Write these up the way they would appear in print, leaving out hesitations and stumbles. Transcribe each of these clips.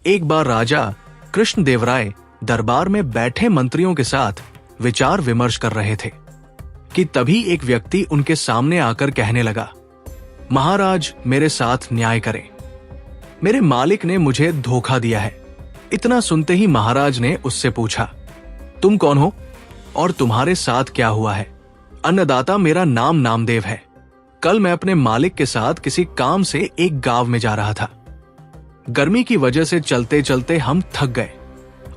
एक बार राजा कृष्णदेवराय दरबार में बैठे मंत्रियों के साथ विचार विमर्श कर रहे थे कि तभी एक व्यक्ति उनके सामने आकर कहने लगा, महाराज मेरे साथ न्याय करें, मेरे मालिक ने मुझे धोखा दिया है। इतना सुनते ही महाराज ने उससे पूछा, तुम कौन हो और तुम्हारे साथ क्या हुआ है? अन्नदाता, मेरा नाम नामदेव है। कल मैं अपने मालिक के साथ किसी काम से एक गांव में जा रहा था। गर्मी की वजह से चलते चलते हम थक गए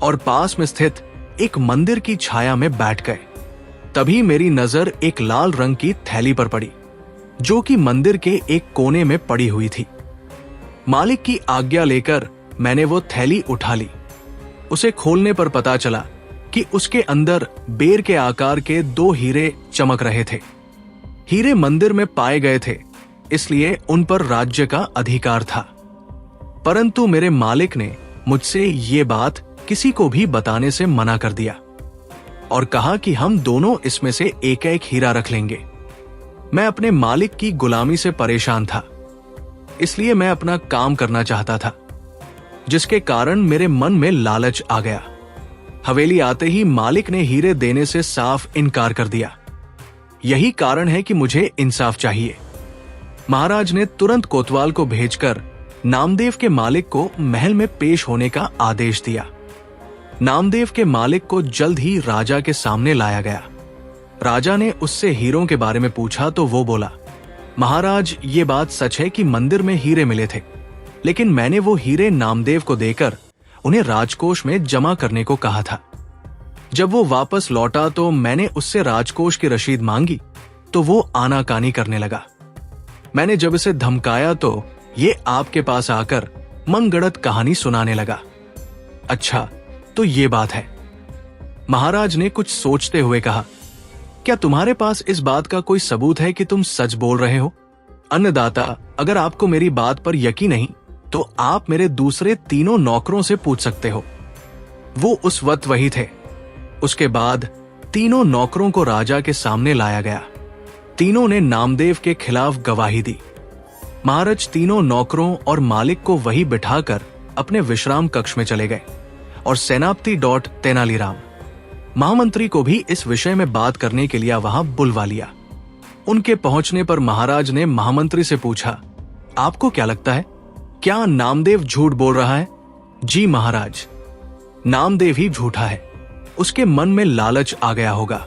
और पास में स्थित एक मंदिर की छाया में बैठ गए। तभी मेरी नजर एक लाल रंग की थैली पर पड़ी जो कि मंदिर के एक कोने में पड़ी हुई थी। मालिक की आज्ञा लेकर मैंने वो थैली उठा ली। उसे खोलने पर पता चला कि उसके अंदर बेर के आकार के 2 हीरे चमक रहे थे। हीरे मंदिर में पाए गए थे, इसलिए उन पर राज्य का अधिकार था। परंतु मेरे मालिक ने मुझसे ये बात किसी को भी बताने से मना कर दिया और कहा कि हम दोनों इसमें से एक एक हीरा रख लेंगे। मैं अपने मालिक की गुलामी से परेशान था, इसलिए मैं अपना काम करना चाहता था, जिसके कारण मेरे मन में लालच आ गया। हवेली आते ही मालिक ने हीरे देने से साफ इनकार कर दिया। यही कारण है कि मुझे इंसाफ चाहिए। महाराज ने तुरंत कोतवाल को भेजकर नामदेव के मालिक को महल में पेश होने का आदेश दिया। नामदेव के मालिक को जल्द ही राजा के सामने लाया गया। राजा ने उससे हीरों के बारे में पूछा तो वो बोला, महाराज ये बात सच है कि मंदिर में हीरे मिले थे, लेकिन मैंने वो हीरे नामदेव को देकर उन्हें राजकोष में जमा करने को कहा था। जब वो वापस लौटा तो मैंने उससे राजकोष की रसीद मांगी तो वो आनाकानी करने लगा। मैंने जब इसे धमकाया तो ये आपके पास आकर मनगढ़ंत कहानी सुनाने लगा। अच्छा, तो ये बात है। महाराज ने कुछ सोचते हुए कहा, क्या तुम्हारे पास इस बात का कोई सबूत है कि तुम सच बोल रहे हो? अन्नदाता, अगर आपको मेरी बात पर यकीन नहीं तो आप मेरे दूसरे 3 नौकरों से पूछ सकते हो। वो उस वक्त वही थे। उसके बाद 3 नौकरों को राजा के सामने लाया गया। तीनों ने नामदेव के खिलाफ गवाही दी। महाराज 3 नौकरों और मालिक को वही बिठाकर अपने विश्राम कक्ष में चले गए और सेनापति तेनालीराम महामंत्री को भी इस विषय में बात करने के लिए वहां बुलवा लिया। उनके पहुंचने पर महाराज ने महामंत्री से पूछा, आपको क्या लगता है, क्या नामदेव झूठ बोल रहा है? जी महाराज, नामदेव ही झूठा है। उसके मन में लालच आ गया होगा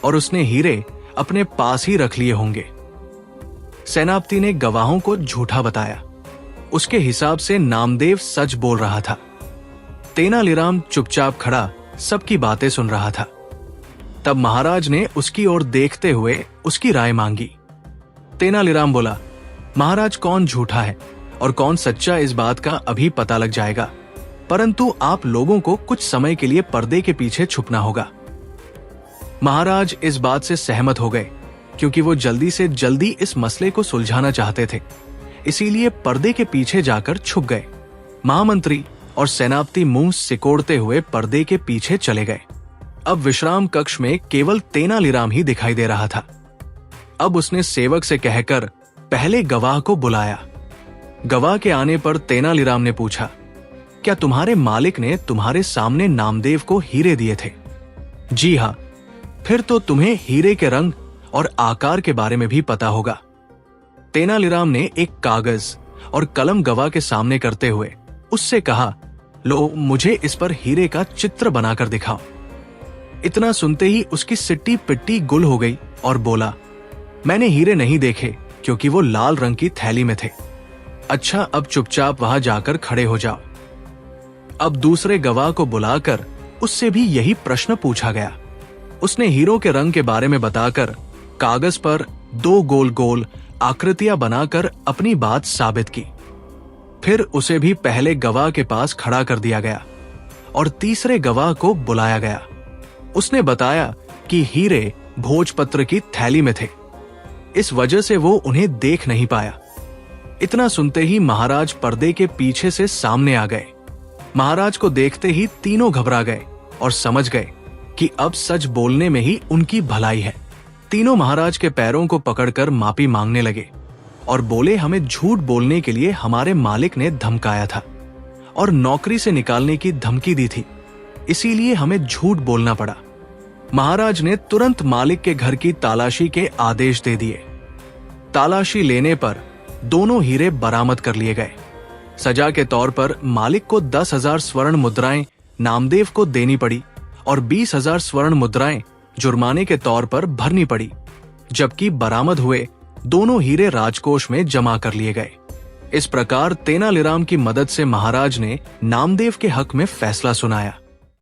और उसने हीरे अपने पास ही रख लिए होंगे। सेनापति ने गवाहों को झूठा बताया। उसके हिसाब से नामदेव सच बोल रहा था। तेनालीराम चुपचाप खड़ा सबकी बातें सुन रहा था। तब महाराज ने उसकी ओर देखते हुए उसकी राय मांगी। तेनालीराम बोला, महाराज कौन झूठा है और कौन सच्चा इस बात का अभी पता लग जाएगा, परंतु आप लोगों को कुछ समय के लिए पर्दे के पीछे छुपना होगा। महाराज इस बात से सहमत हो गए क्योंकि वो जल्दी से जल्दी इस मसले को सुलझाना चाहते थे, इसीलिए पर्दे के पीछे जाकर छुप गए। महामंत्री और सेनापति मुंह सिकोड़ते हुए पर्दे के पीछे चले गए। अब विश्राम कक्ष में केवल तेनालीराम ही दिखाई दे रहा था। अब उसने सेवक से कहकर पहले गवाह को बुलाया। गवाह के आने पर तेनालीराम ने पूछा, क्या तुम्हारे मालिक ने तुम्हारे सामने नामदेव को हीरे दिए थे? जी हाँ। फिर तो तुम्हें हीरे के रंग और आकार के बारे में भी पता होगा। तेनालीराम ने एक कागज और कलम गवाह के सामने करते हुए उससे कहा, लो मुझे इस पर हीरे का चित्र बनाकर दिखाओ। इतना सुनते ही उसकी सिट्टी पिट्टी गुल हो गई और बोला, मैंने हीरे नहीं देखे क्योंकि वो लाल रंग की थैली में थे। अच्छा, अब चुपचाप वहां जाकर खड़े हो जाओ। अब दूसरे गवाह को बुलाकर उससे भी यही प्रश्न पूछा गया। उसने हीरों के रंग के बारे में बताकर कागज पर 2 गोल गोल आकृतियां बनाकर अपनी बात साबित की। फिर उसे भी पहले गवाह के पास खड़ा कर दिया गया और तीसरे गवाह को बुलाया गया। उसने बताया कि हीरे भोजपत्र की थैली में थे, इस वजह से वो उन्हें देख नहीं पाया। इतना सुनते ही महाराज पर्दे के पीछे से सामने आ गए। महाराज को देखते ही तीनों घबरा गए और समझ गए कि अब सच बोलने में ही उनकी भलाई है। तीनों महाराज के पैरों को पकड़कर माफी मांगने लगे और बोले, हमें झूठ बोलने के लिए हमारे मालिक ने धमकाया था और नौकरी से निकालने की धमकी दी थी, इसीलिए हमें झूठ बोलना पड़ा। महाराज ने तुरंत मालिक के घर की तलाशी के आदेश दे दिए। तलाशी लेने पर दोनों हीरे बरामद कर लिए गए। सजा के तौर पर मालिक को 10,000 स्वर्ण मुद्राएं नामदेव को देनी पड़ी और 20,000 स्वर्ण मुद्राएं जुर्माने के तौर पर भरनी पड़ी, जबकि बरामद हुए दोनों हीरे राजकोष में जमा कर लिए गए। इस प्रकार तेनालीराम की मदद से महाराज ने नामदेव के हक में फैसला सुनाया।